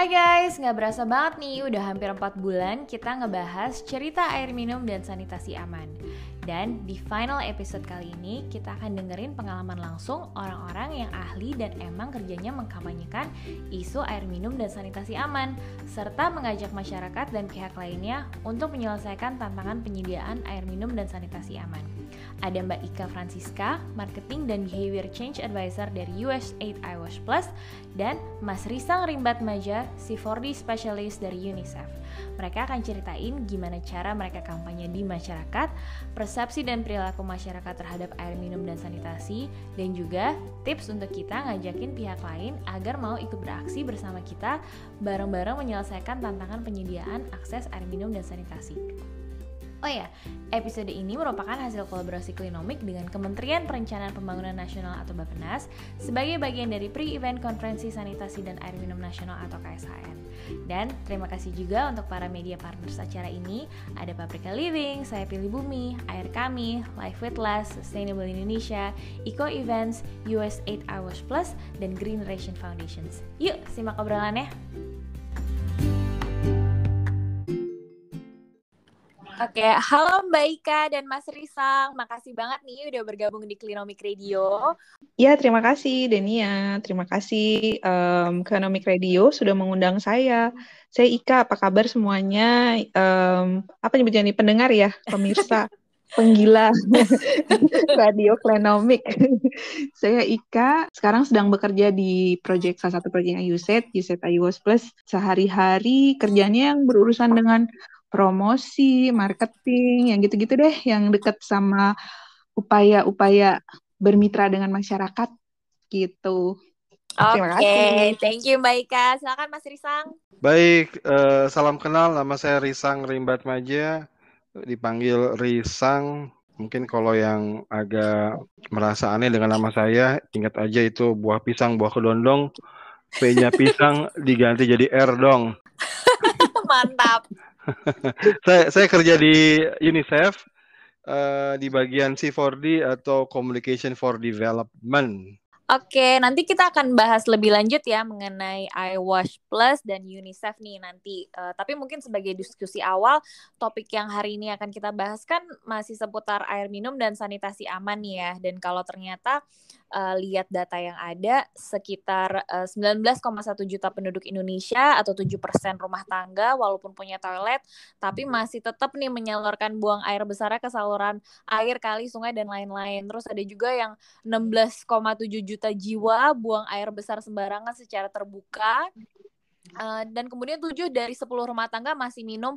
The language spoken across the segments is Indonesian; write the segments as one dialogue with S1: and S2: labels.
S1: Hai guys, nggak berasa banget nih, udah hampir 4 bulan kita ngebahas cerita air minum dan sanitasi aman. Dan di final episode kali ini, kita akan dengerin pengalaman langsung orang-orang yang ahli dan emang kerjanya mengkampanyekan isu air minum dan sanitasi aman, serta mengajak masyarakat dan pihak lainnya untuk menyelesaikan tantangan penyediaan air minum dan sanitasi aman. Ada Mbak Ika Francisca, Marketing dan Behavior Change Advisor dari USAID iWash Plus, dan Mas Risang Rimbat Maja, C4D Specialist dari UNICEF. Mereka akan ceritain gimana cara mereka kampanye di masyarakat, persepsi dan perilaku masyarakat terhadap air minum dan sanitasi, dan juga tips untuk kita ngajakin pihak lain agar mau ikut beraksi bersama kita bareng-bareng menyelesaikan tantangan penyediaan akses air minum dan sanitasi. Oh ya, episode ini merupakan hasil kolaborasi Klinomik dengan Kementerian Perencanaan Pembangunan Nasional atau Bappenas sebagai bagian dari Pre-Event Konferensi Sanitasi dan Air Minum Nasional atau KSHN. Dan terima kasih juga untuk para media partners acara ini, ada Paprika Living, Saya Pilih Bumi, Air Kami, Life with Less, Sustainable Indonesia, Eco Events, USAID iWash Plus, dan Green Generation Foundations. Yuk, simak obrolannya! Oke, halo Mbak Ika dan Mas Risang. Makasih banget nih udah bergabung di Klinomik Radio.
S2: Ya, terima kasih Denia. Terima kasih Klinomik Radio sudah mengundang saya. Saya Ika, apa kabar semuanya? Apa nyebutnya nih, pendengar ya, pemirsa, penggila Radio Klinomik. Saya Ika, sekarang sedang bekerja di salah satu proyeknya USAID iWash Plus. Sehari-hari kerjanya yang berurusan dengan promosi, marketing, yang gitu-gitu deh, yang dekat sama upaya-upaya bermitra dengan masyarakat gitu. Terima kasih.
S1: Thank you Mbak Ika. Silakan Mas Risang.
S3: Baik, salam kenal. Nama saya Risang Rimbat Maja, dipanggil Risang. Mungkin kalau yang agak merasa aneh dengan nama saya, ingat aja itu buah pisang, buah kedondong. P-nya pisang diganti jadi R dong.
S1: Mantap.
S3: Saya kerja di UNICEF di bagian C4D atau Communication for Development.
S1: Oke, nanti kita akan bahas lebih lanjut ya mengenai iWash Plus dan UNICEF nih nanti. Tapi mungkin sebagai diskusi awal, topik yang hari ini akan kita bahas kan masih seputar air minum dan sanitasi aman nih ya. Dan kalau ternyata lihat data yang ada, sekitar 19,1 juta penduduk Indonesia atau 7% rumah tangga walaupun punya toilet, tapi masih tetap nih menyalurkan buang air besarnya ke saluran air, kali, sungai, dan lain-lain. Terus ada juga yang 16,7 juta jiwa buang air besar sembarangan secara terbuka. Dan kemudian 7 dari 10 rumah tangga masih minum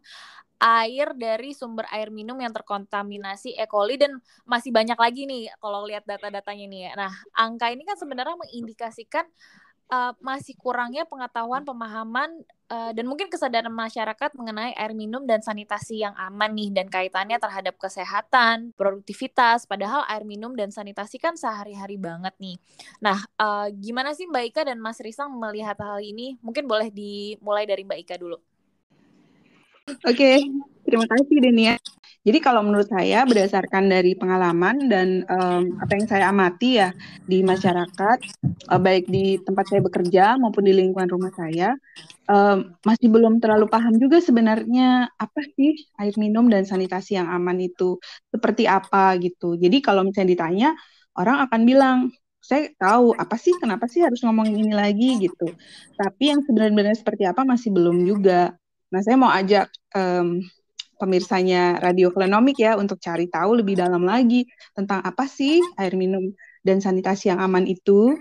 S1: air dari sumber air minum yang terkontaminasi E. coli, dan masih banyak lagi nih kalau lihat data-datanya nih ya. Nah, angka ini kan sebenarnya mengindikasikan masih kurangnya pengetahuan, pemahaman, dan mungkin kesadaran masyarakat mengenai air minum dan sanitasi yang aman nih, dan kaitannya terhadap kesehatan, produktivitas, padahal air minum dan sanitasi kan sehari-hari banget nih. Nah, gimana sih Mbak Ika dan Mas Risang melihat hal ini? Mungkin boleh dimulai dari Mbak Ika dulu.
S2: Oke, terima kasih Denia. Jadi kalau menurut saya berdasarkan dari pengalaman dan apa yang saya amati ya di masyarakat, baik di tempat saya bekerja maupun di lingkungan rumah saya, masih belum terlalu paham juga sebenarnya apa sih air minum dan sanitasi yang aman itu seperti apa gitu. Jadi kalau misalnya ditanya, orang akan bilang, saya tahu apa sih, kenapa sih harus ngomongin ini lagi gitu. Tapi yang sebenarnya seperti apa masih belum juga. Nah, saya mau ajak pemirsanya Radio Klinomik ya untuk cari tahu lebih dalam lagi tentang apa sih air minum dan sanitasi yang aman itu.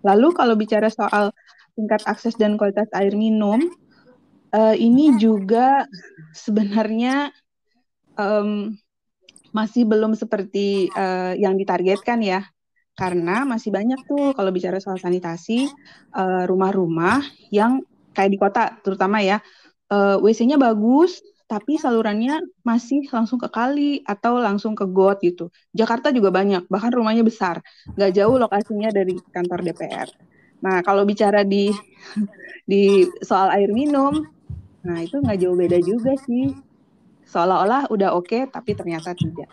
S2: Lalu kalau bicara soal tingkat akses dan kualitas air minum, ini juga sebenarnya masih belum seperti yang ditargetkan ya. Karena masih banyak tuh kalau bicara soal sanitasi, rumah-rumah yang kayak di kota terutama ya, WC-nya bagus, tapi salurannya masih langsung ke kali atau langsung ke got gitu. Jakarta juga banyak, bahkan rumahnya besar. Nggak jauh lokasinya dari kantor DPR. Nah, kalau bicara di soal air minum, nah itu nggak jauh beda juga sih. Seolah-olah udah oke, tapi ternyata tidak.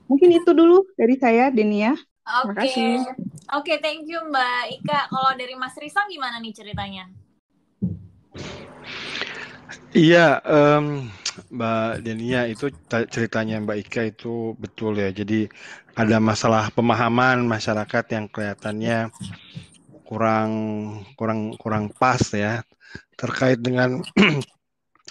S2: Mungkin itu dulu dari saya, Denia. Terima kasih.
S1: Oke, thank you Mbak Ika. Kalau dari Mas Risang gimana nih ceritanya?
S3: Iya, Mbak Denia itu ceritanya Mbak Ika itu betul ya. Jadi ada masalah pemahaman masyarakat yang kelihatannya kurang kurang kurang pas ya terkait dengan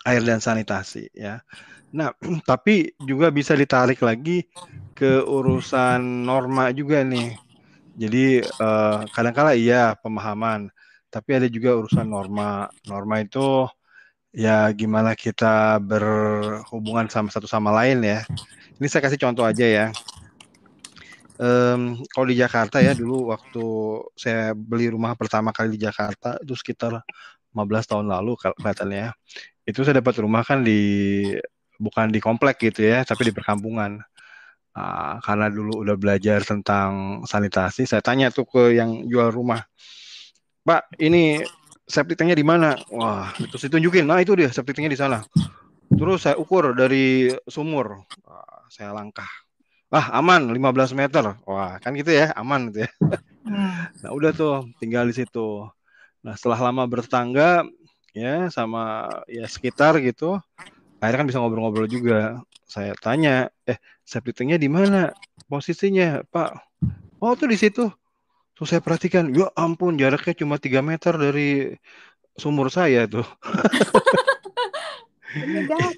S3: air dan sanitasi ya. Nah, tapi juga bisa ditarik lagi ke urusan norma juga nih. Jadi kadang-kala iya pemahaman, tapi ada juga urusan norma. Norma itu ya gimana kita berhubungan sama satu sama lain ya. Ini saya kasih contoh aja ya. Kalau di Jakarta ya dulu waktu saya beli rumah pertama kali di Jakarta itu sekitar 15 tahun lalu kelihatannya. Itu saya dapat rumah kan bukan di komplek gitu ya, tapi di perkampungan. Karena dulu udah belajar tentang sanitasi, saya tanya tuh ke yang jual rumah, Pak, ini septic tanknya di mana? Wah, terus ditunjukin, nah itu dia septic tanknya di sana. Terus saya ukur dari sumur, saya langkah. Aman 15 meter. Wah, kan gitu ya, aman gitu ya. Nah, udah tuh, tinggal di situ. Nah, setelah lama bertetangga, ya, sama ya sekitar gitu, akhirnya kan bisa ngobrol-ngobrol juga. Saya tanya, septic tanknya di mana posisinya, Pak? Oh, tuh di situ. Terus saya perhatikan, ya ampun, jaraknya cuma 3 meter dari sumur saya tuh.
S2: Oh my God.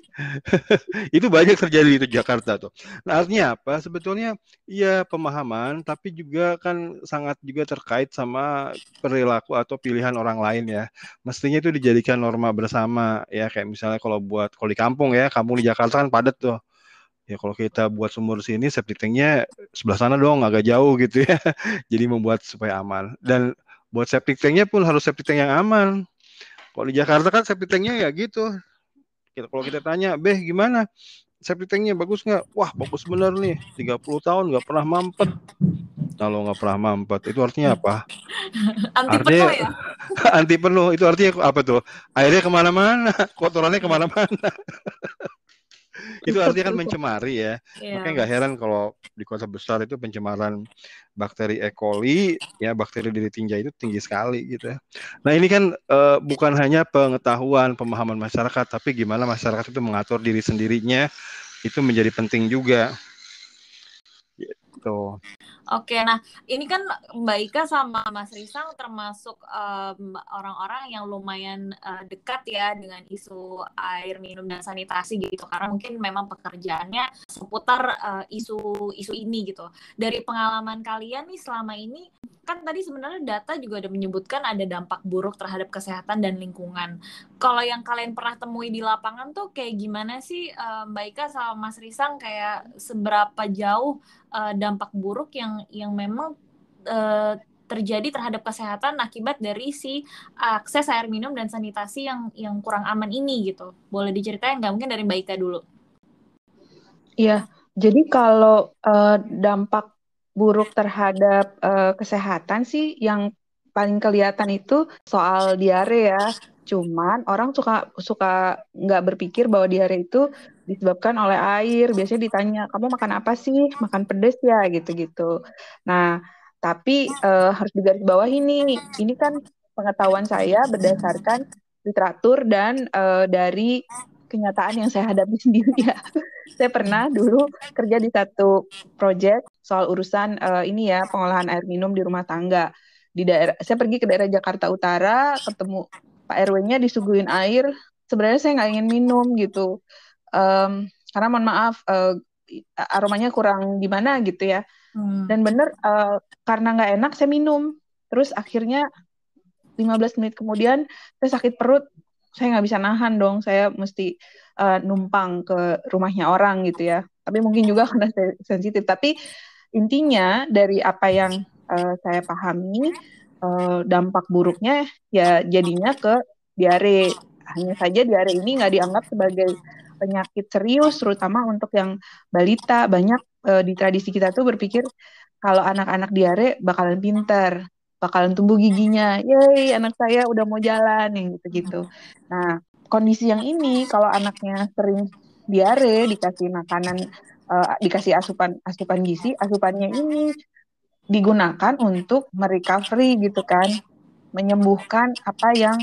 S3: Itu banyak terjadi di Jakarta tuh. Nah, artinya apa? Sebetulnya iya pemahaman, tapi juga kan sangat juga terkait sama perilaku atau pilihan orang lain ya. Mestinya itu dijadikan norma bersama ya. Kayak misalnya kalau di kampung ya, kampung di Jakarta kan padat tuh. Ya kalau kita buat sumur sini, septic tanknya sebelah sana dong, agak jauh gitu ya. Jadi membuat supaya aman. Dan buat septic tanknya pun harus septic tank yang aman. Kalau di Jakarta kan septic tanknya ya gitu. Kalau kita tanya, Beh gimana? Septic tanknya bagus nggak? Wah bagus bener nih, 30 tahun nggak pernah mampet. Kalau nggak pernah mampet, itu artinya apa?
S1: Anti penuh
S3: Artinya
S1: ya?
S3: anti penuh, itu artinya apa tuh? Airnya kemana-mana, kotorannya kemana-mana. Itu artinya kan mencemari ya. Makanya
S1: Iya.
S3: nggak heran kalau di kota besar itu pencemaran bakteri E. coli, ya bakteri diri tinja itu tinggi sekali gitu ya. Nah ini kan bukan hanya pengetahuan, pemahaman masyarakat, tapi gimana masyarakat itu mengatur diri sendirinya, itu menjadi penting juga. Gitu.
S1: Oke, nah ini kan Mbak Ika sama Mas Risang termasuk orang-orang yang lumayan dekat ya dengan isu air minum dan sanitasi gitu, karena mungkin memang pekerjaannya seputar isu-isu ini gitu. Dari pengalaman kalian nih selama ini, kan tadi sebenarnya data juga ada menyebutkan ada dampak buruk terhadap kesehatan dan lingkungan. Kalau yang kalian pernah temui di lapangan tuh kayak gimana sih Mbak Ika sama Mas Risang, kayak seberapa jauh dampak buruk yang memang terjadi terhadap kesehatan akibat dari si akses air minum dan sanitasi yang kurang aman ini gitu. Boleh diceritain nggak? Mungkin dari Mbak Ika dulu.
S2: Iya, jadi kalau dampak buruk terhadap kesehatan sih yang paling kelihatan itu soal diare ya. Cuman orang suka nggak berpikir bahwa diare itu disebabkan oleh air. Biasanya ditanya, kamu makan apa sih? Makan pedes ya, gitu-gitu. Nah, tapi harus digarisbawahi nih, ini kan pengetahuan saya berdasarkan literatur dan dari kenyataan yang saya hadapi sendiri ya. Saya pernah dulu kerja di satu proyek soal urusan ini ya, pengolahan air minum di rumah tangga. Saya pergi ke daerah Jakarta Utara, ketemu Pak RW-nya disuguhin air. Sebenarnya saya nggak ingin minum gitu, karena mohon maaf aromanya kurang gimana gitu ya. Dan bener karena nggak enak saya minum. Terus akhirnya 15 menit kemudian saya sakit perut, saya nggak bisa nahan dong, saya mesti numpang ke rumahnya orang gitu ya. Tapi mungkin juga karena saya sensitif. Tapi intinya dari apa yang saya pahami, dampak buruknya ya jadinya ke diare. Hanya saja diare ini nggak dianggap sebagai penyakit serius, terutama untuk yang balita. Banyak di tradisi kita tuh berpikir kalau anak-anak diare bakalan pinter, bakalan tumbuh giginya. Yeay, anak saya udah mau jalan, yang gitu-gitu. Nah, kondisi yang ini kalau anaknya sering diare, dikasih makanan, dikasih asupan gizi, asupannya ini digunakan untuk merecovery gitu kan, menyembuhkan apa yang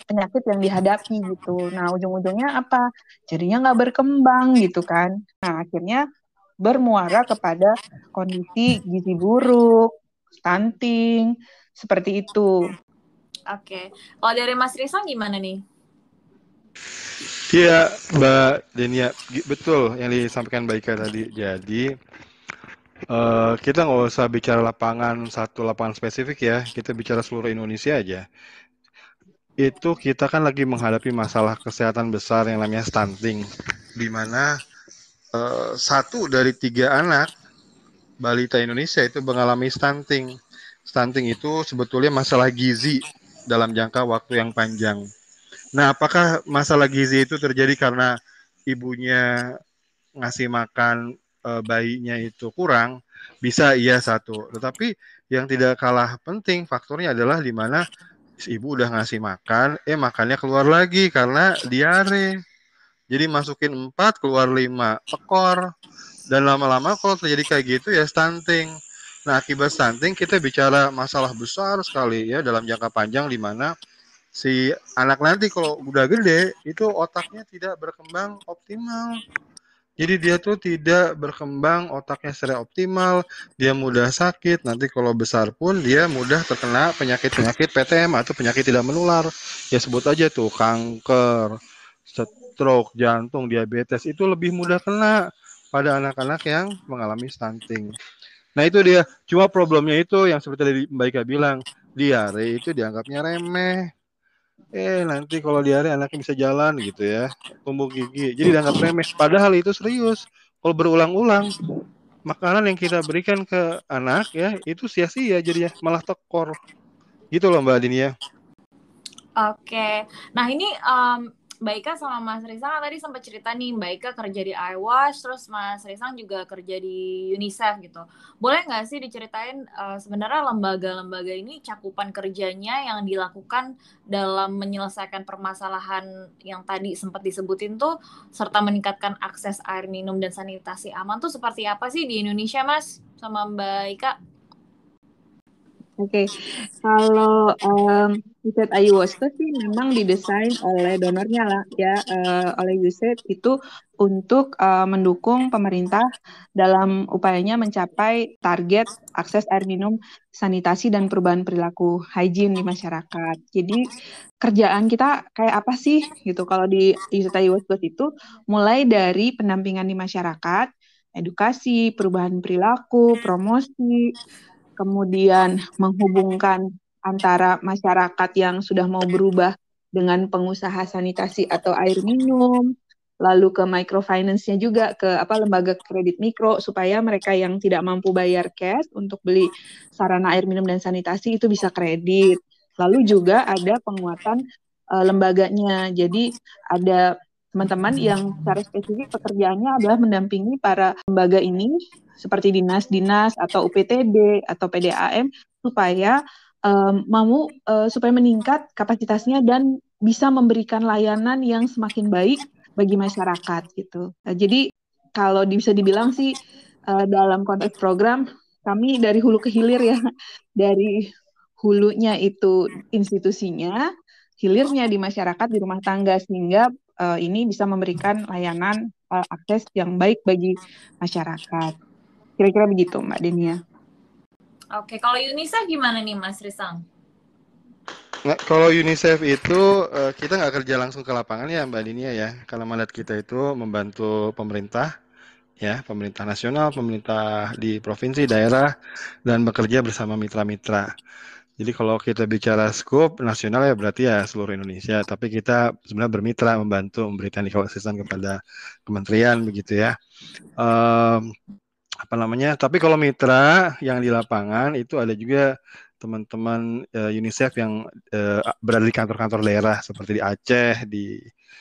S2: penyakit yang dihadapi gitu. Nah, ujung-ujungnya apa? Jadinya nggak berkembang gitu kan. Nah, akhirnya bermuara kepada kondisi gizi buruk, stunting, seperti itu.
S1: Oke. Kalau dari Mas Risang gimana nih?
S3: Iya, Mbak Denia, betul yang disampaikan Mbak Ika tadi. Jadi, kita nggak usah bicara satu lapangan spesifik ya, kita bicara seluruh Indonesia aja. Itu kita kan lagi menghadapi masalah kesehatan besar yang namanya stunting, di mana 1 dari 3 anak balita Indonesia itu mengalami stunting. Stunting itu sebetulnya masalah gizi dalam jangka waktu yang panjang. Nah, apakah masalah gizi itu terjadi karena ibunya ngasih makan bayinya itu kurang? Bisa iya satu. Tetapi yang tidak kalah penting faktornya adalah di mana ibu udah ngasih makan, makannya keluar lagi karena diare. Jadi masukin 4, keluar 5 ekor. Dan lama-lama kalau terjadi kayak gitu ya stunting. Nah, akibat stunting kita bicara masalah besar sekali ya dalam jangka panjang di mana si anak nanti kalau udah gede itu otaknya tidak berkembang optimal. Jadi dia tuh tidak berkembang otaknya secara optimal, dia mudah sakit, nanti kalau besar pun dia mudah terkena penyakit-penyakit PTM atau penyakit tidak menular. Ya sebut aja tuh kanker, stroke, jantung, diabetes itu lebih mudah kena pada anak-anak yang mengalami stunting. Nah itu dia, cuma problemnya itu yang seperti tadi Mbak Ika bilang, diare itu dianggapnya remeh. Nanti kalau diare anaknya bisa jalan gitu ya, tumbuh gigi. Jadi dianggap remeh. Padahal itu serius. Kalau berulang-ulang, makanan yang kita berikan ke anak ya, itu sia-sia jadinya, malah tekor. Gitu loh Mbak Dini ya.
S1: Oke. Nah, ini Mbak Ika sama Mas Risang tadi sempat cerita nih, Mbak Ika kerja di iWash, terus Mas Risang juga kerja di UNICEF gitu. Boleh nggak sih diceritain sebenarnya lembaga-lembaga ini cakupan kerjanya yang dilakukan dalam menyelesaikan permasalahan yang tadi sempat disebutin tuh, serta meningkatkan akses air minum dan sanitasi aman tuh seperti apa sih di Indonesia, Mas? Sama Mbak Ika?
S2: Oke, kalau USAID iWash itu sih memang didesain oleh donornya lah ya, oleh USAID itu untuk mendukung pemerintah dalam upayanya mencapai target akses air minum, sanitasi dan perubahan perilaku hygiene di masyarakat. Jadi kerjaan kita kayak apa sih gitu kalau di USAID iWash itu mulai dari pendampingan di masyarakat, edukasi, perubahan perilaku, promosi, kemudian menghubungkan antara masyarakat yang sudah mau berubah dengan pengusaha sanitasi atau air minum, lalu ke microfinance-nya juga, ke lembaga kredit mikro, supaya mereka yang tidak mampu bayar cash untuk beli sarana air minum dan sanitasi itu bisa kredit. Lalu juga ada penguatan lembaganya. Jadi ada teman-teman yang secara spesifik pekerjaannya adalah mendampingi para lembaga ini seperti dinas-dinas atau UPTD atau PDAM supaya supaya meningkat kapasitasnya dan bisa memberikan layanan yang semakin baik bagi masyarakat gitu. Jadi kalau bisa dibilang sih dalam konteks program kami dari hulu ke hilir ya, dari hulunya itu institusinya, hilirnya di masyarakat, di rumah tangga, sehingga ini bisa memberikan layanan akses yang baik bagi masyarakat. Kira-kira begitu, Mbak Denia.
S1: Oke, kalau UNICEF gimana nih, Mas Risang?
S3: Nah, kalau UNICEF itu kita nggak kerja langsung ke lapangan ya Mbak Dinia ya, karena mandat kita itu membantu pemerintah ya, pemerintah nasional, pemerintah di provinsi, daerah, dan bekerja bersama mitra-mitra. Jadi kalau kita bicara skop nasional ya berarti ya seluruh Indonesia, tapi kita sebenarnya bermitra membantu memberikan asisten kepada kementerian begitu ya. Tapi kalau mitra yang di lapangan itu ada juga teman-teman UNICEF yang berada di kantor-kantor daerah seperti di Aceh,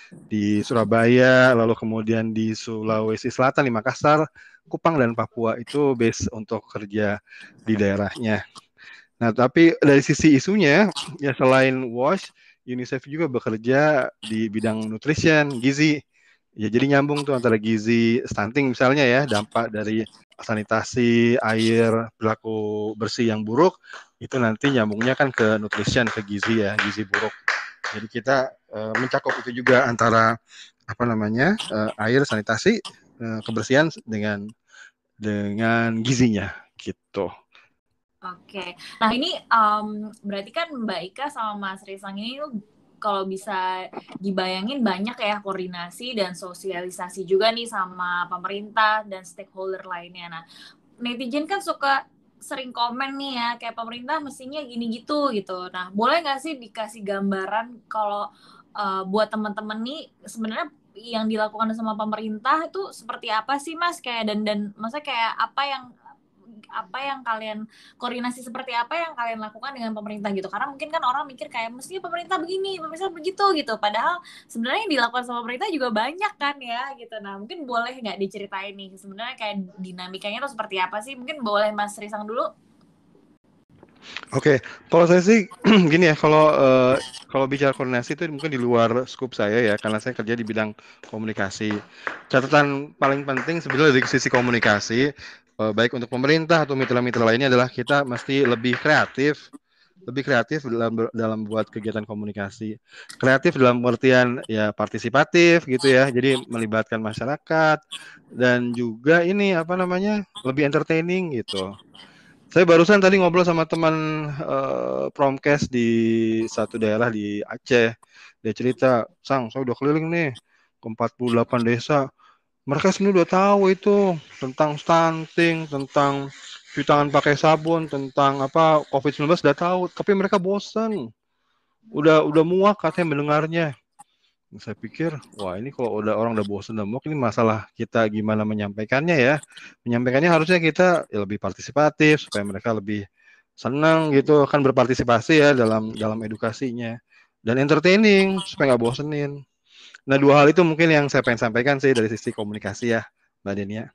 S3: di Surabaya, lalu kemudian di Sulawesi Selatan, di Makassar, Kupang dan Papua itu base untuk kerja di daerahnya. Nah, tapi dari sisi isunya, ya selain WASH, UNICEF juga bekerja di bidang nutrition, gizi. Ya, jadi nyambung tuh antara gizi, stunting misalnya ya, dampak dari sanitasi, air, perilaku bersih yang buruk, itu nanti nyambungnya kan ke nutrition, ke gizi ya, gizi buruk. Jadi kita mencakup itu juga antara air, sanitasi, kebersihan dengan gizinya gitu.
S1: Oke. Nah ini berarti kan Mbak Ika sama Mas Risang ini kalau bisa dibayangin banyak ya koordinasi dan sosialisasi juga nih sama pemerintah dan stakeholder lainnya. Nah, netizen kan suka sering komen nih ya, kayak pemerintah mestinya gini gitu. Nah, boleh nggak sih dikasih gambaran kalau buat teman-teman nih sebenarnya yang dilakukan sama pemerintah itu seperti apa sih Mas? Kayak dan maksudnya kayak apa yang kalian koordinasi seperti apa yang kalian lakukan dengan pemerintah gitu, karena mungkin kan orang mikir kayak mestinya pemerintah begini, pemerintah begitu gitu, padahal sebenarnya yang dilakukan sama pemerintah juga banyak kan ya gitu. Nah mungkin boleh nggak diceritain nih sebenarnya kayak dinamikanya tuh seperti apa sih, mungkin boleh Mas Risang dulu.
S3: Oke, kalau saya sih gini ya, kalau bicara koordinasi itu mungkin di luar skup saya ya, karena saya kerja di bidang komunikasi. Catatan paling penting sebenarnya dari sisi komunikasi, baik untuk pemerintah atau mitra-mitra lainnya adalah kita mesti lebih kreatif dalam buat kegiatan komunikasi. Kreatif dalam artian ya partisipatif gitu ya, jadi melibatkan masyarakat dan juga ini lebih entertaining gitu. Saya barusan tadi ngobrol sama teman Promkes di satu daerah di Aceh. Dia cerita, Sang, saya udah keliling nih ke 48 desa. Mereka sebenarnya udah tahu itu tentang stunting, tentang cuci tangan pakai sabun, tentang COVID-19 udah tahu, tapi mereka bosan. Udah muak katanya mendengarnya. Saya pikir, wah ini kalau orang udah bosan dan muak, ini masalah kita gimana menyampaikannya ya. Menyampaikannya harusnya kita lebih partisipatif supaya mereka lebih senang gitu, kan berpartisipasi ya dalam edukasinya dan entertaining supaya nggak bosenin. Nah 2 hal itu mungkin yang saya pengen sampaikan sih dari sisi komunikasi ya, Mbak Denia.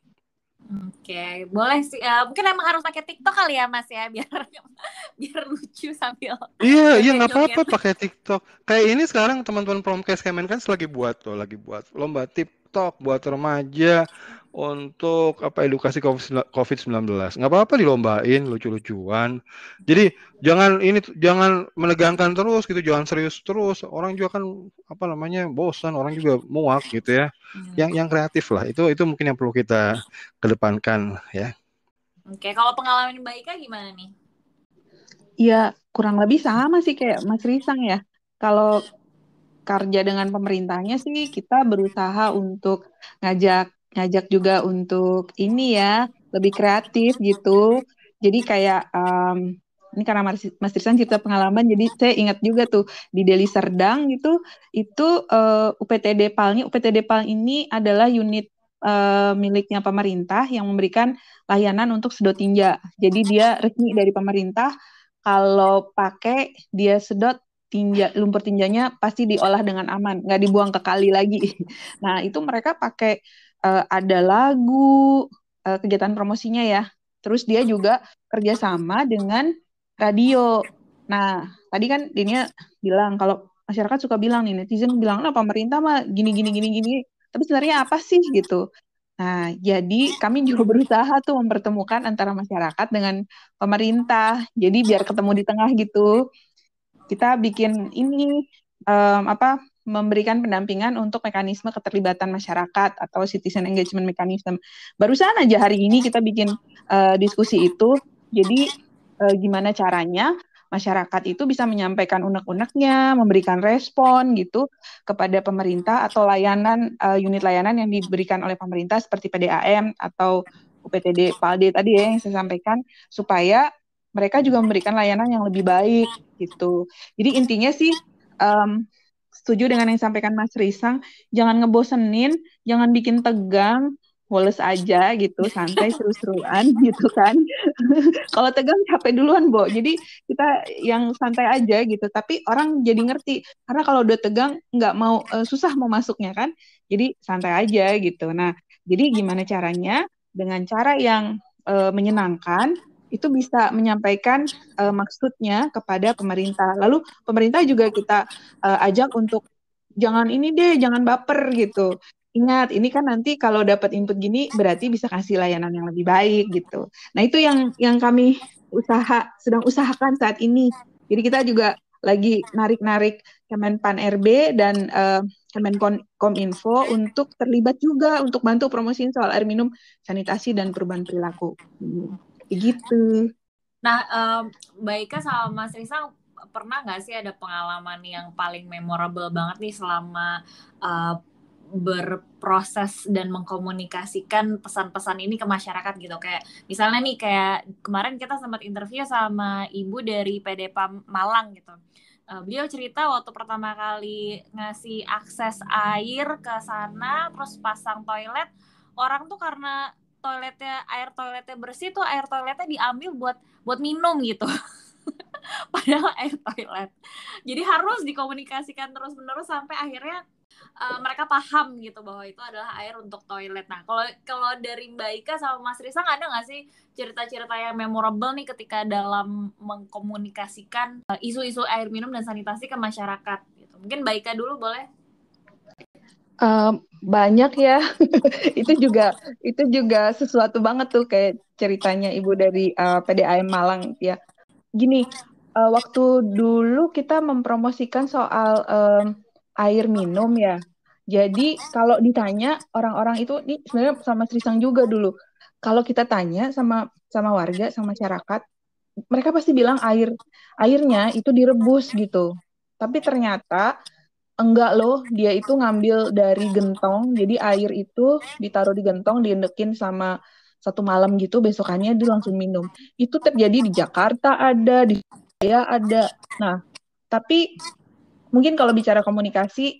S1: Oke, boleh sih. Mungkin emang harus pakai TikTok kali ya Mas ya, biar lucu sambil
S3: Iya nggak
S1: joget-joget.
S3: apa-apa pakai TikTok. Kayak ini sekarang teman-teman Promkes Kemenkes lagi buat lomba TikTok buat remaja untuk edukasi COVID-19. Nggak apa-apa dilombain, lucu-lucuan. Jadi jangan menegangkan terus gitu, jangan serius terus. Orang juga kan bosan, orang juga muak gitu ya. Yang kreatif lah. Itu mungkin yang perlu kita kedepankan ya.
S1: Oke, kalau pengalaman Mbak Ika gimana nih?
S2: Ya, kurang lebih sama sih kayak Mas Risang ya. Kalau kerja dengan pemerintahnya sih kita berusaha untuk ngajak juga untuk ini ya, lebih kreatif gitu. Jadi kayak ini karena Mas Risang cerita pengalaman, jadi saya ingat juga tuh di Deli Serdang gitu, itu UPTD PAL. UPTD PAL ini adalah unit miliknya pemerintah yang memberikan layanan untuk sedot tinja. Jadi dia resmi dari pemerintah. Kalau pakai dia sedot lumpur tinjanya pasti diolah dengan aman, nggak dibuang ke kali lagi. Nah itu mereka pakai ada lagu, kegiatan promosinya ya. Terus dia juga kerjasama dengan radio. Nah tadi kan Dinia bilang kalau masyarakat suka bilang nih, netizen bilang, nah pemerintah mah gini gini gini gini. Tapi sebenarnya apa sih gitu? Nah, jadi kami juga berusaha tuh mempertemukan antara masyarakat dengan pemerintah. Jadi biar ketemu di tengah gitu. Kita bikin ini memberikan pendampingan untuk mekanisme keterlibatan masyarakat atau citizen engagement mechanism. Barusan aja hari ini kita bikin diskusi itu. Jadi gimana caranya masyarakat itu bisa menyampaikan unek-uneknya, memberikan respon gitu kepada pemerintah atau unit layanan yang diberikan oleh pemerintah seperti PDAM atau UPTD PALD tadi ya yang saya sampaikan, supaya mereka juga memberikan layanan yang lebih baik gitu. Jadi intinya sih setuju dengan yang disampaikan Mas Risang, jangan ngebosenin, jangan bikin tegang, woles aja gitu, santai seru-seruan gitu kan. Kalau tegang capek duluan, Bo. Jadi kita yang santai aja gitu, tapi orang jadi ngerti. Karena kalau udah tegang nggak mau susah mau masuknya kan. Jadi santai aja gitu. Nah, jadi gimana caranya? Dengan cara yang menyenangkan, itu bisa menyampaikan maksudnya kepada pemerintah. Lalu pemerintah juga kita ajak untuk jangan ini deh, jangan baper gitu. Ingat, ini kan nanti kalau dapat input gini berarti bisa kasih layanan yang lebih baik gitu. Nah, itu yang kami sedang usahakan saat ini. Jadi kita juga lagi narik-narik Kemenpan RB dan Kemenkominfo untuk terlibat juga untuk bantu promosiin soal air minum, sanitasi dan perubahan perilaku. Begitu.
S1: Nah, Mbak Ika sama Mas Risang pernah nggak sih ada pengalaman yang paling memorable banget nih selama berproses dan mengkomunikasikan pesan-pesan ini ke masyarakat gitu? Kayak misalnya nih, kayak kemarin kita sempat interview sama ibu dari PDPAM Malang gitu. Beliau cerita waktu pertama kali ngasih akses air ke sana, terus pasang toilet, orang tuh karena air toiletnya bersih tuh, air toiletnya diambil buat minum gitu. Padahal air toilet. Jadi harus dikomunikasikan terus-menerus sampai akhirnya mereka paham gitu bahwa itu adalah air untuk toilet. Nah, kalau dari Mbak Ika sama Mas Risang ada nggak sih cerita-cerita yang memorable nih ketika dalam mengkomunikasikan isu-isu air minum dan sanitasi ke masyarakat gitu? Mungkin Mbak Ika dulu boleh.
S2: Banyak ya. itu juga sesuatu banget tuh kayak ceritanya ibu dari PDAM Malang ya. Gini, waktu dulu kita mempromosikan soal air minum ya. Jadi kalau ditanya orang-orang itu, nih sebenarnya sama Srisang juga dulu. Kalau kita tanya sama warga, sama masyarakat, mereka pasti bilang airnya itu direbus gitu. Tapi ternyata enggak loh, dia itu ngambil dari gentong. Jadi air itu ditaruh di gentong, diendekin sama satu malam gitu, besokannya dia langsung minum. Itu terjadi di Jakarta ada, di Surabaya ada. Nah, tapi mungkin kalau bicara komunikasi,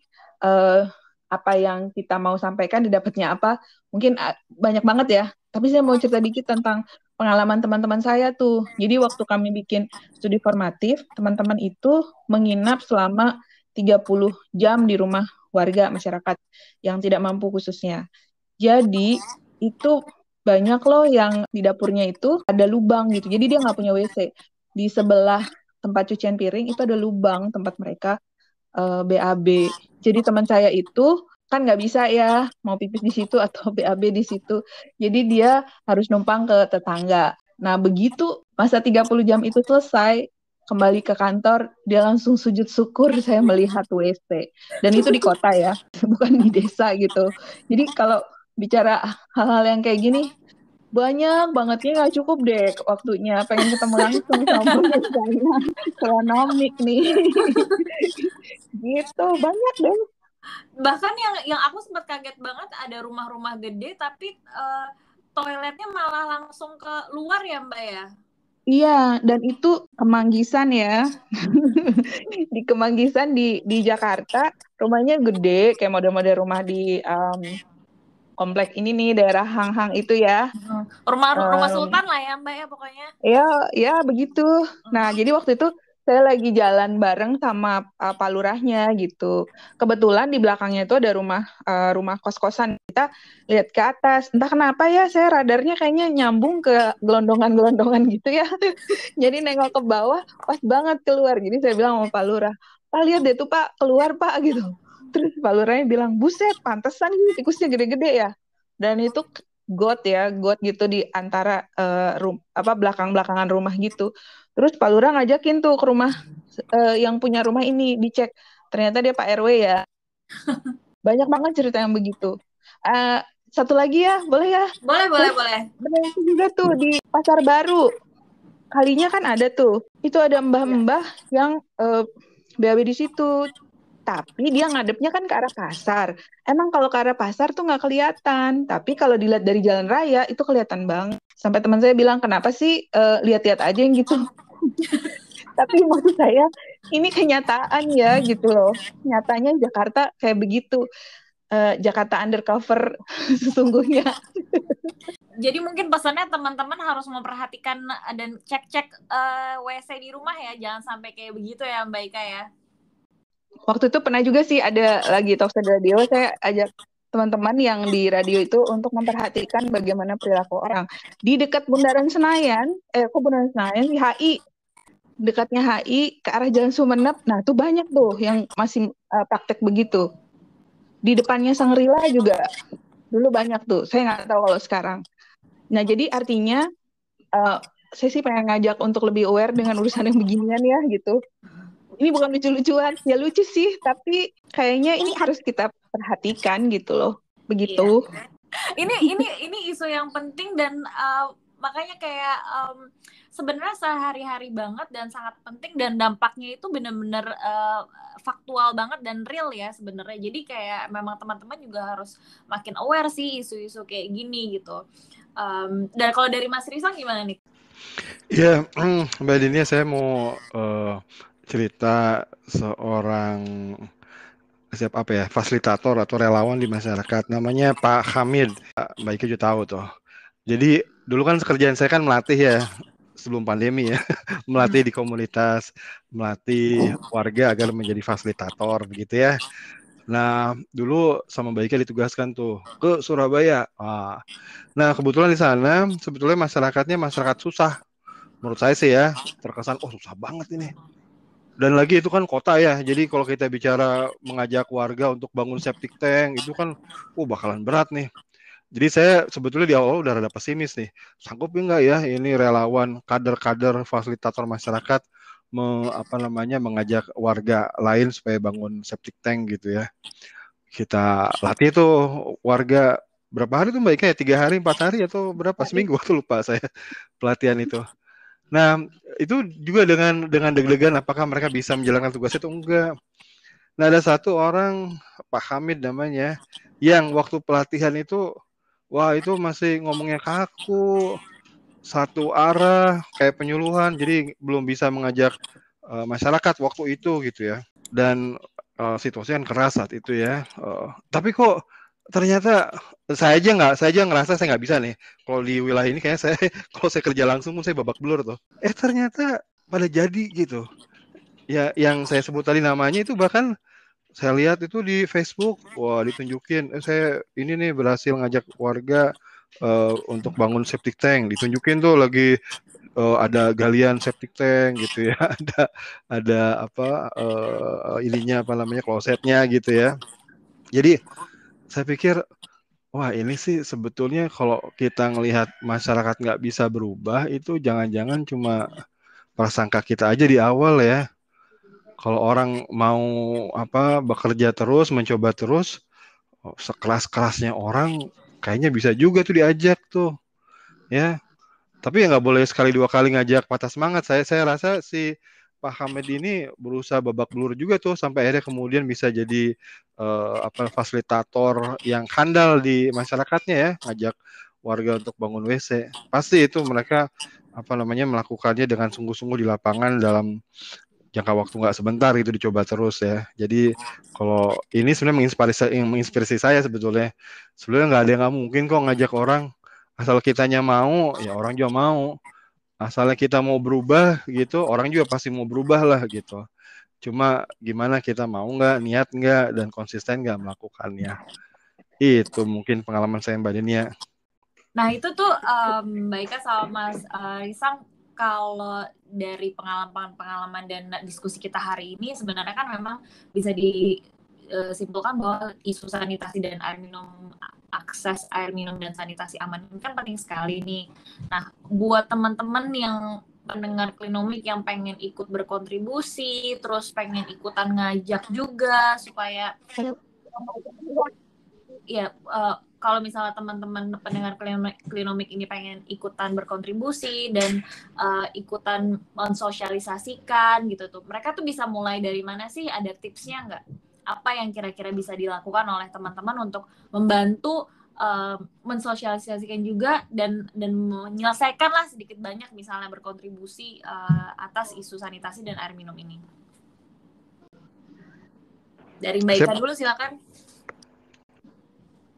S2: apa yang kita mau sampaikan didapatnya apa, mungkin banyak banget ya. Tapi saya mau cerita dikit tentang pengalaman teman-teman saya tuh. Jadi waktu kami bikin studi formatif, teman-teman itu menginap selama 30 jam di rumah warga masyarakat yang tidak mampu khususnya. Jadi itu banyak loh yang di dapurnya itu ada lubang gitu. Jadi dia nggak punya WC. Di sebelah tempat cucian piring itu ada lubang tempat mereka BAB. Jadi teman saya itu kan nggak bisa ya mau pipis di situ atau BAB di situ. Jadi dia harus numpang ke tetangga. Nah begitu masa 30 jam itu selesai, kembali ke kantor, dia langsung sujud syukur saya melihat WC. Dan itu di kota ya, bukan di desa gitu. Jadi kalau bicara hal-hal yang kayak gini, banyak bangetnya nggak cukup deh waktunya. Pengen ketemu langsung sama saya. Kronomik nih. Gitu, banyak deh.
S1: Bahkan yang aku sempat kaget banget, ada rumah-rumah gede tapi toiletnya malah langsung ke luar ya Mbak ya?
S2: Iya, dan itu Kemanggisan ya. Di Kemanggisan di Jakarta, rumahnya gede, kayak model-model rumah di komplek ini nih, daerah Hang-Hang itu ya.
S1: Rumah sultan lah ya Mbak ya pokoknya.
S2: Ya begitu. Nah, jadi waktu itu saya lagi jalan bareng sama Pak Lurahnya gitu. Kebetulan di belakangnya itu ada rumah kos-kosan. Kita lihat ke atas. Entah kenapa ya, saya radarnya kayaknya nyambung ke gelondongan-gelondongan gitu ya. Jadi nengok ke bawah, pas banget keluar. Jadi saya bilang sama Pak Lurah, Pak lihat deh tuh Pak, keluar Pak gitu. Terus Pak Lurahnya bilang, buset, pantesan gitu, tikusnya gede-gede ya. Dan itu got gitu di antara belakang-belakangan rumah gitu. Terus Pak Lurah ngajakin tuh ke rumah yang punya rumah ini dicek. Ternyata dia Pak RW ya. Banyak banget cerita yang begitu. Satu lagi ya, boleh ya?
S1: Boleh.
S2: Benar juga tuh di Pasar Baru. Kalinya kan ada tuh. Itu ada mbah-mbah yang BAB di situ. Tapi dia ngadepnya kan ke arah pasar. Emang kalau ke arah pasar tuh nggak kelihatan. Tapi kalau dilihat dari jalan raya, itu kelihatan banget. Sampai teman saya bilang, kenapa sih lihat-lihat aja yang gitu. Tapi maksud saya, ini kenyataan ya gitu loh. Nyatanya Jakarta kayak begitu. Jakarta undercover sesungguhnya.
S1: Jadi mungkin pesannya teman-teman harus memperhatikan dan cek-cek WC di rumah ya. Jangan sampai kayak begitu ya Mbak Ika ya.
S2: Waktu itu pernah juga sih ada lagi talkshow radio, saya ajak teman-teman yang di radio itu untuk memperhatikan bagaimana perilaku orang. Di dekat Bundaran Senayan, Bundaran Senayan, di HI, dekatnya HI ke arah Jalan Sumenep, nah itu banyak tuh yang masih praktek begitu. Di depannya Sangrila juga, dulu banyak tuh, saya nggak tahu kalau sekarang. Nah jadi artinya, saya sih pengen ngajak untuk lebih aware dengan urusan yang beginian ya gitu. ini bukan lucu-lucuan, ya lucu sih, tapi kayaknya ini harus kita perhatikan gitu loh. Begitu.
S1: Ini isu yang penting dan makanya kayak sebenarnya sehari-hari banget dan sangat penting dan dampaknya itu benar-benar faktual banget dan real ya sebenarnya. Jadi kayak memang teman-teman juga harus makin aware sih isu-isu kayak gini gitu. Dan kalau dari Mas Risang gimana nih?
S3: Ya, Mbak Dinia, saya mau cerita seorang fasilitator atau relawan di masyarakat. Namanya Pak Hamid. Mbak Ika juga tahu tuh. Jadi dulu kan kerjaan saya kan melatih ya sebelum pandemi ya, melatih di komunitas, melatih warga agar menjadi fasilitator begitu ya. Nah, dulu sama Mbak Ika ditugaskan tuh ke Surabaya. Nah, kebetulan di sana sebetulnya masyarakatnya masyarakat susah. Menurut saya sih ya, terkesan susah banget ini. Dan lagi itu kan kota ya, jadi kalau kita bicara mengajak warga untuk bangun septic tank, itu kan bakalan berat nih. Jadi saya sebetulnya di awal udah rada pesimis nih, sanggup nggak ya ini relawan, kader-kader, fasilitator masyarakat mengajak warga lain supaya bangun septic tank gitu ya. Kita latih tuh warga berapa hari tuh Mbak Ika ya? 3 hari, 4 hari atau berapa? Seminggu waktu lupa saya pelatihan itu. Nah, itu juga dengan deg-degan apakah mereka bisa menjalankan tugas itu enggak. Nah, ada satu orang, Pak Hamid namanya, yang waktu pelatihan itu, itu masih ngomongnya kaku, satu arah, kayak penyuluhan, jadi belum bisa mengajak masyarakat waktu itu gitu ya. Dan situasi kan keras saat itu ya. Tapi kok ternyata saya aja ngerasa saya nggak bisa nih. Kalau di wilayah ini kayak kalau saya kerja langsung saya babak belur tuh. Ternyata pada jadi gitu. Ya, yang saya sebut tadi namanya itu bahkan saya lihat itu di Facebook, ditunjukin, saya ini nih berhasil ngajak warga untuk bangun septic tank, ditunjukin tuh lagi ada galian septic tank gitu ya, ada ininya klosetnya gitu ya. Jadi saya pikir, wah ini sih sebetulnya kalau kita ngelihat masyarakat nggak bisa berubah itu jangan-jangan cuma prasangka kita aja di awal ya. Kalau orang mau bekerja terus, mencoba terus, sekeras-kerasnya orang kayaknya bisa juga tuh diajak tuh ya. Tapi ya nggak boleh sekali dua kali ngajak patah semangat. Saya rasa si Pak Hamid ini berusaha babak belur juga tuh sampai akhirnya kemudian bisa jadi fasilitator yang handal di masyarakatnya ya, ngajak warga untuk bangun WC. Pasti itu mereka melakukannya dengan sungguh-sungguh di lapangan dalam jangka waktu nggak sebentar, itu dicoba terus ya. Jadi kalau ini sebenarnya menginspirasi saya sebetulnya nggak ada yang nggak mungkin kok ngajak orang, asal kitanya mau ya orang juga mau, asalnya kita mau berubah gitu orang juga pasti mau berubah lah gitu. Cuma gimana kita mau nggak, niat nggak, dan konsisten nggak melakukannya. Itu mungkin pengalaman saya Mbak Denia.
S1: Nah itu tuh Mbak Ika sama Mas Risang, kalau dari pengalaman dan diskusi kita hari ini sebenarnya kan memang bisa disimpulkan bahwa isu sanitasi dan air minum, akses air minum dan sanitasi aman ini kan penting sekali nih. Nah buat teman-teman yang pendengar Klinomik yang pengen ikut berkontribusi, terus pengen ikutan ngajak juga supaya ya kalau misalnya teman-teman pendengar Klinomik ini pengen ikutan berkontribusi dan ikutan mensosialisasikan gitu tuh, mereka tuh bisa mulai dari mana sih? Ada tipsnya nggak? Apa yang kira-kira bisa dilakukan oleh teman-teman untuk membantu mensosialisasikan juga dan menyelesaikan lah sedikit banyak misalnya berkontribusi atas isu sanitasi dan air minum ini? Dari Mbak Ika dulu silakan.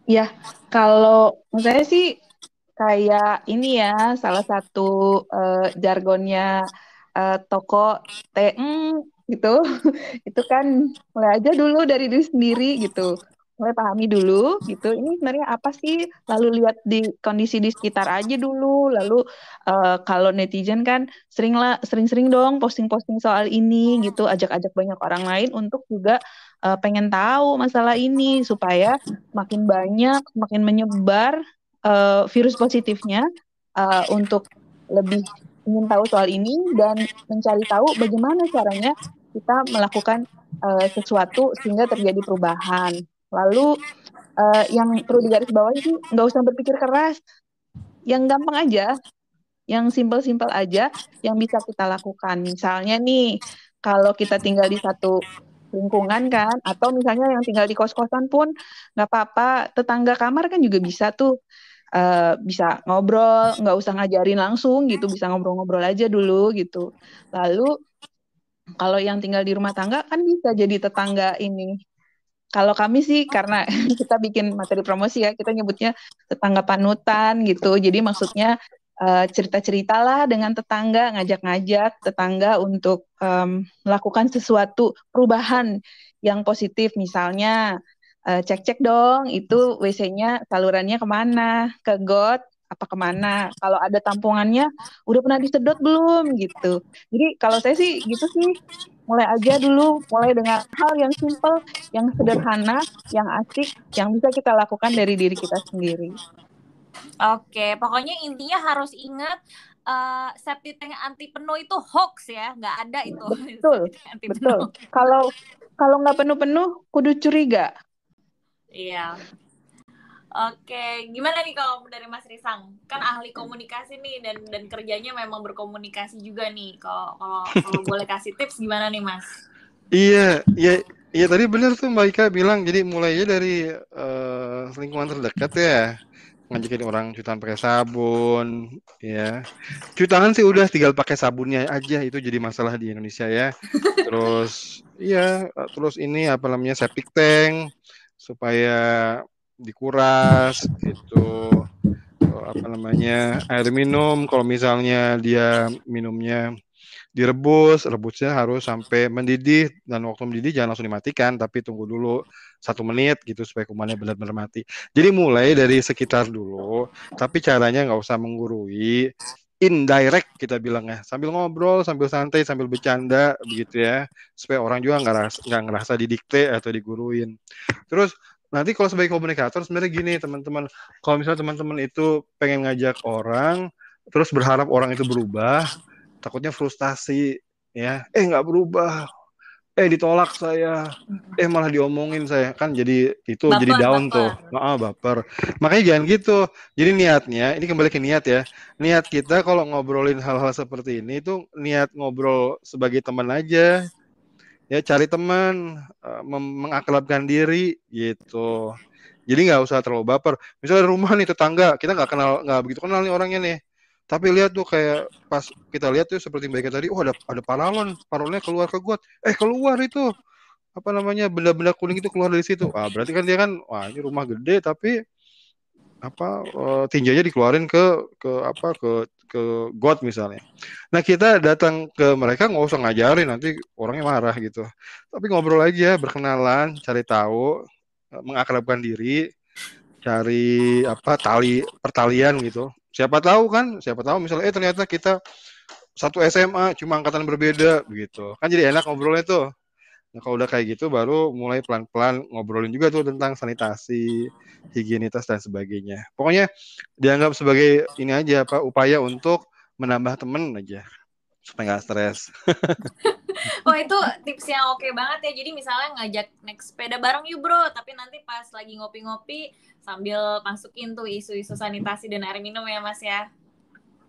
S2: Ya, kalau menurut saya sih kayak ini ya, salah satu jargonnya toko gitu, itu kan mulai aja dulu dari diri sendiri gitu, mulai pahami dulu gitu, ini sebenarnya apa sih, lalu lihat di kondisi di sekitar aja dulu, lalu kalau netizen kan sering-sering dong posting-posting soal ini gitu, ajak-ajak banyak orang lain untuk juga pengen tahu masalah ini supaya makin banyak, makin menyebar virus positifnya untuk lebih ingin tahu soal ini dan mencari tahu bagaimana caranya kita melakukan sesuatu sehingga terjadi perubahan. Lalu yang perlu digarisbawahi sih nggak usah berpikir keras, yang gampang aja, yang simpel-simpel aja yang bisa kita lakukan. Misalnya nih, kalau kita tinggal di satu lingkungan kan, atau misalnya yang tinggal di kos-kosan pun nggak apa-apa, tetangga kamar kan juga bisa tuh bisa ngobrol, nggak usah ngajarin langsung gitu, bisa ngobrol-ngobrol aja dulu gitu. Lalu kalau yang tinggal di rumah tangga kan bisa jadi tetangga ini. Kalau kami sih karena kita bikin materi promosi ya, kita nyebutnya tetangga panutan gitu. Jadi maksudnya cerita-ceritalah dengan tetangga, ngajak-ngajak tetangga untuk melakukan sesuatu perubahan yang positif. Misalnya cek-cek dong, itu WC-nya salurannya kemana? Ke got apa kemana? Kalau ada tampungannya, udah pernah disedot belum gitu. Jadi kalau saya sih gitu sih, mulai aja dulu, mulai dengan hal yang simple, yang sederhana, yang asik, yang bisa kita lakukan dari diri kita sendiri.
S1: Oke, pokoknya intinya harus ingat septic tank anti penuh itu hoax ya, nggak ada itu.
S2: Betul, betul. Kalau nggak penuh-penuh, kudu curiga.
S1: Iya. Oke, gimana nih kalau dari Mas Risang? Kan ahli komunikasi nih dan kerjanya memang berkomunikasi juga nih. Kalau boleh kasih tips gimana nih, Mas?
S3: Iya, iya, iya tadi benar tuh Mbak Ika bilang. Jadi mulainya dari lingkungan terdekat ya, ngajakin orang cuci tangan pakai sabun, ya. Cuci tangan sih udah tinggal pakai sabunnya aja, itu jadi masalah di Indonesia ya. Terus, iya, terus ini apa namanya septic tank supaya dikuras gitu. Apa namanya air minum kalau misalnya dia minumnya rebusnya harus sampai mendidih, dan waktu mendidih jangan langsung dimatikan tapi tunggu dulu 1 menit gitu supaya kumannya benar-benar mati. Jadi mulai dari sekitar dulu, tapi caranya nggak usah menggurui, indirect kita bilang ya, sambil ngobrol, sambil santai, sambil bercanda begitu ya, supaya orang juga nggak ngerasa didikte atau diguruin. Terus nanti kalau sebagai komunikator sebenarnya gini teman-teman, kalau misalnya teman-teman itu pengen ngajak orang terus berharap orang itu berubah, takutnya frustasi ya, nggak berubah, ditolak saya, malah diomongin saya, kan jadi itu jadi down tuh, baper. Makanya jangan gitu. Jadi niatnya, ini kembali ke niat ya, niat kita kalau ngobrolin hal-hal seperti ini itu niat ngobrol sebagai teman aja ya, cari teman, mengakrabkan diri gitu. Jadi nggak usah terlalu baper. Misalnya rumah nih tetangga, kita nggak begitu kenal nih orangnya nih. Tapi lihat tuh kayak pas kita lihat tuh seperti mereka tadi, ada paralonnya keluar ke got. Keluar itu apa namanya benda-benda kuning itu keluar dari situ. Berarti kan dia kan, ini rumah gede tapi tinjaunya dikeluarin ke got misalnya. Nah kita datang ke mereka nggak usah ngajarin, nanti orangnya marah gitu. Tapi ngobrol aja, berkenalan, cari tahu, mengakrabkan diri, cari pertalian gitu. Siapa tahu misalnya ternyata kita satu SMA cuma angkatan berbeda begitu. Kan jadi enak ngobrolnya tuh. Nah, kalau udah kayak gitu baru mulai pelan-pelan ngobrolin juga tuh tentang sanitasi, higienitas dan sebagainya. Pokoknya dianggap sebagai ini aja upaya untuk menambah temen aja supaya nggak stres.
S1: Oh itu tips yang oke banget ya. Jadi misalnya ngajak naik sepeda bareng yuk bro, tapi nanti pas lagi ngopi-ngopi sambil masukin tuh isu-isu sanitasi dan air minum ya Mas ya.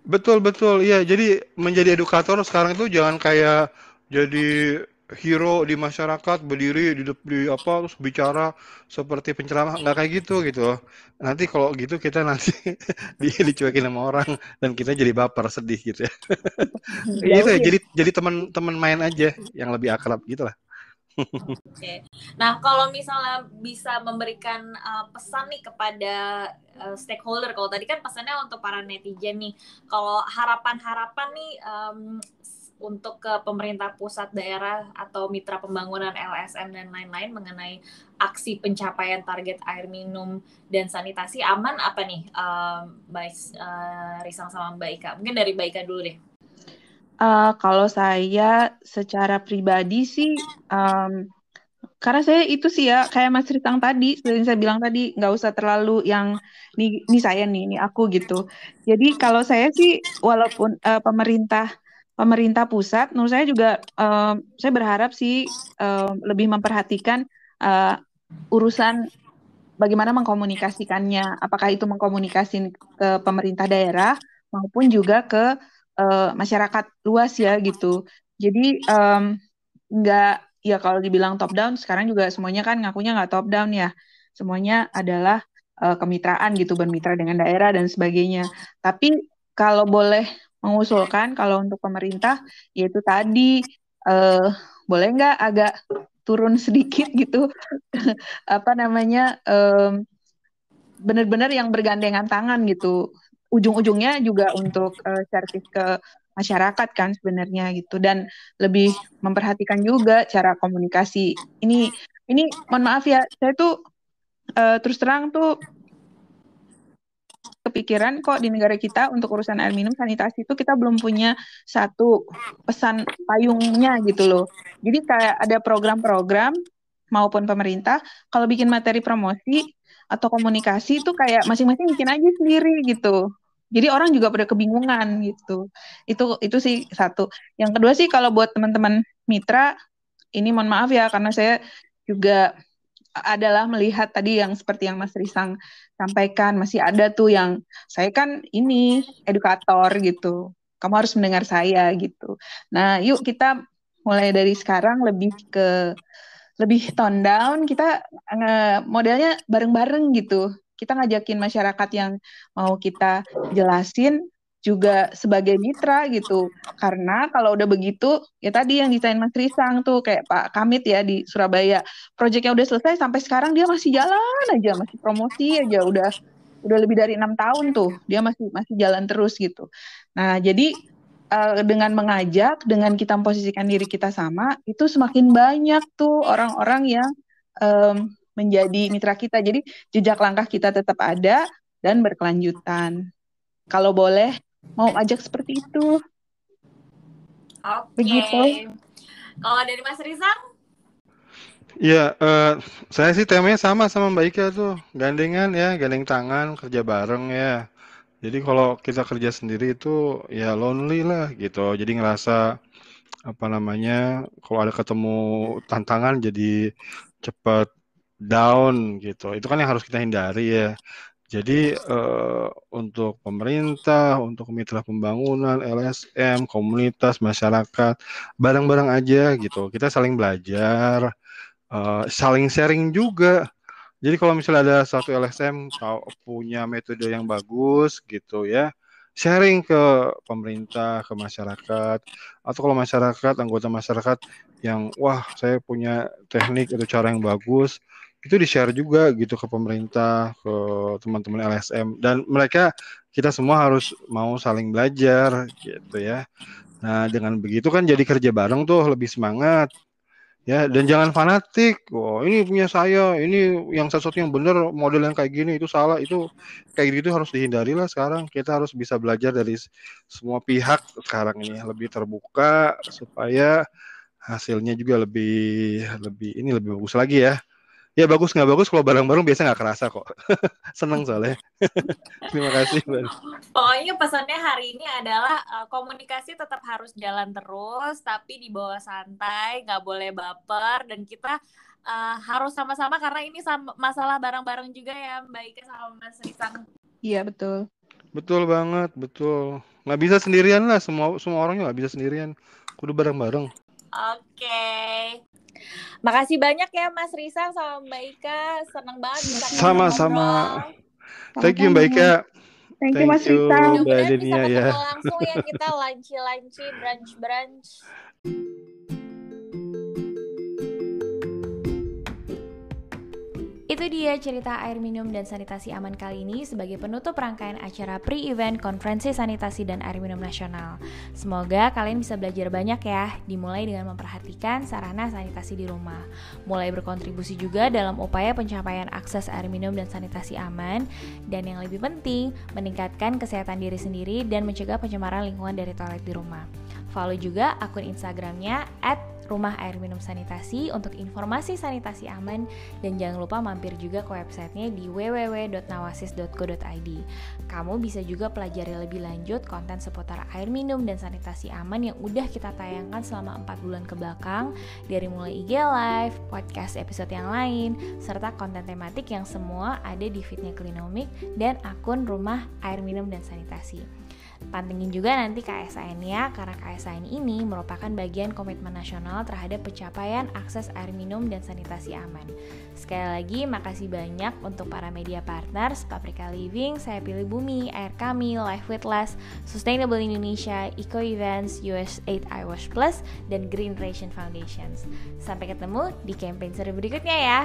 S3: Betul, iya. Jadi menjadi edukator sekarang itu jangan kayak jadi hero di masyarakat, berdiri terus bicara seperti penceramah, nggak kayak gitu. Nanti kalau gitu kita nanti dicuekin sama orang dan kita jadi baper, sedih gitu ya. Itu ya, jadi teman main aja yang lebih akrab gitu lah.
S1: Oke. Nah, kalau misalnya bisa memberikan pesan nih kepada stakeholder, kalau tadi kan pesannya untuk para netizen nih, kalau harapan-harapan nih untuk ke pemerintah pusat, daerah, atau mitra pembangunan LSM dan lain-lain mengenai aksi pencapaian target air minum dan sanitasi aman apa nih, Mbak Risang sama Mbak Ika? Mungkin dari Mbak Ika dulu deh.
S2: Kalau saya secara pribadi sih, karena saya itu sih ya, kayak Mas Ritang tadi, seperti saya bilang tadi, nggak usah terlalu yang, ini saya nih, ini aku gitu. Jadi kalau saya sih, walaupun pemerintah pemerintah pusat, menurut saya juga saya berharap sih lebih memperhatikan urusan bagaimana mengkomunikasikannya, apakah itu mengkomunikasikan ke pemerintah daerah maupun juga ke masyarakat luas ya gitu. Jadi nggak, ya kalau dibilang top down, sekarang juga semuanya kan ngakunya nggak top down ya. Semuanya adalah kemitraan gitu, bermitra dengan daerah dan sebagainya. Tapi kalau boleh mengusulkan, kalau untuk pemerintah, yaitu tadi eh, boleh nggak agak turun sedikit gitu, apa namanya, benar-benar yang bergandengan tangan gitu. Ujung-ujungnya juga untuk servis ke masyarakat kan sebenarnya gitu, dan lebih memperhatikan juga cara komunikasi. Ini mohon maaf ya, saya tuh terus terang tuh kepikiran kok di negara kita untuk urusan air minum sanitasi itu kita belum punya satu pesan payungnya gitu loh. Jadi kayak ada program-program maupun pemerintah kalau bikin materi promosi atau komunikasi itu kayak masing-masing bikin aja sendiri gitu. Jadi orang juga pada kebingungan gitu. Itu sih satu. Yang kedua sih kalau buat teman-teman mitra, ini mohon maaf ya karena saya juga adalah melihat tadi yang seperti yang Mas Risang sampaikan, masih ada tuh yang saya kan ini edukator gitu. Kamu harus mendengar saya gitu. Nah, yuk kita mulai dari sekarang lebih tone down, kita modelnya bareng-bareng gitu. Kita ngajakin masyarakat yang mau kita jelasin juga sebagai mitra gitu. Karena kalau udah begitu, ya tadi yang desain Mas Risang tuh kayak Pak Kamit ya di Surabaya. Proyeknya udah selesai sampai sekarang dia masih jalan aja, masih promosi aja udah lebih dari 6 tahun tuh dia masih masih jalan terus gitu. Nah jadi dengan mengajak, dengan kita memposisikan diri kita sama, itu semakin banyak tuh orang-orang yang menjadi mitra kita. Jadi jejak langkah kita tetap ada dan berkelanjutan. Kalau boleh, mau ajak seperti itu. Begitu.
S1: Kalau dari Mas Rizang?
S3: Iya, saya sih temanya sama Mbak Ika tuh, gandengan ya, gandeng tangan, kerja bareng ya. Jadi kalau kita kerja sendiri itu ya lonely lah gitu. Jadi ngerasa apa namanya, kalau ada ketemu tantangan jadi cepat down gitu. Itu kan yang harus kita hindari ya. Jadi untuk pemerintah, untuk mitra pembangunan, LSM, komunitas, masyarakat, bareng-bareng aja gitu. Kita saling belajar, saling sharing juga. Jadi kalau misalnya ada satu LSM punya metode yang bagus gitu ya, sharing ke pemerintah, ke masyarakat, atau kalau masyarakat, anggota masyarakat yang wah saya punya teknik atau cara yang bagus, itu di-share juga gitu ke pemerintah, ke teman-teman LSM, dan mereka kita semua harus mau saling belajar gitu ya. Nah dengan begitu kan jadi kerja bareng tuh lebih semangat. Ya, dan jangan fanatik. Oh, ini punya saya, ini yang satu yang benar, model yang kayak gini itu salah, itu kayak gitu harus dihindari lah sekarang. Kita harus bisa belajar dari semua pihak sekarang ini lebih terbuka supaya hasilnya juga lebih bagus lagi ya. Ya bagus nggak bagus kalau bareng-bareng biasa nggak kerasa kok. Seneng soalnya. Terima kasih, Mbak.
S1: Pokoknya pesannya hari ini adalah komunikasi tetap harus jalan terus, tapi di bawah santai, nggak boleh baper, dan kita harus sama-sama karena ini masalah bareng-bareng juga ya Mbak Ika sama Mas Risang.
S2: Iya betul.
S3: Betul banget, betul. Nggak bisa sendirian lah, semua orangnya nggak bisa sendirian. Kudu bareng-bareng.
S1: Oke. Makasih banyak ya Mas Risang sama Mbak Ika, senang banget bisa
S3: Sama-sama. Thank you Mbak Ika.
S2: Thank you Mas Risang.
S1: Mudah-mudahan bisa ketemu langsung ya kita lunch-lunch, brunch-brunch. Itu dia cerita air minum dan sanitasi aman kali ini sebagai penutup rangkaian acara pre-event Konferensi Sanitasi dan Air Minum Nasional. Semoga kalian bisa belajar banyak ya, dimulai dengan memperhatikan sarana sanitasi di rumah. Mulai berkontribusi juga dalam upaya pencapaian akses air minum dan sanitasi aman, dan yang lebih penting, meningkatkan kesehatan diri sendiri dan mencegah pencemaran lingkungan dari toilet di rumah. Follow juga akun Instagramnya @rumahairminumsanitasi untuk informasi sanitasi aman, dan jangan lupa mampir juga ke websitenya di www.nawasis.co.id. Kamu bisa juga pelajari lebih lanjut konten seputar air minum dan sanitasi aman yang udah kita tayangkan selama 4 bulan ke belakang, dari mulai IG Live, podcast episode yang lain, serta konten tematik yang semua ada di feednya Klinomik dan akun Rumah Air Minum dan Sanitasi. Pantengin juga nanti KSAN-nya, karena KSAN ini merupakan bagian komitmen nasional terhadap pencapaian akses air minum dan sanitasi aman. Sekali lagi, makasih banyak untuk para media partners, Paprika Living, Saya Pilih Bumi, Air Kami, Life with Less, Sustainable Indonesia, Eco Events, US8 iWash Plus, dan Green Ration Foundations. Sampai ketemu di campaign seru berikutnya ya!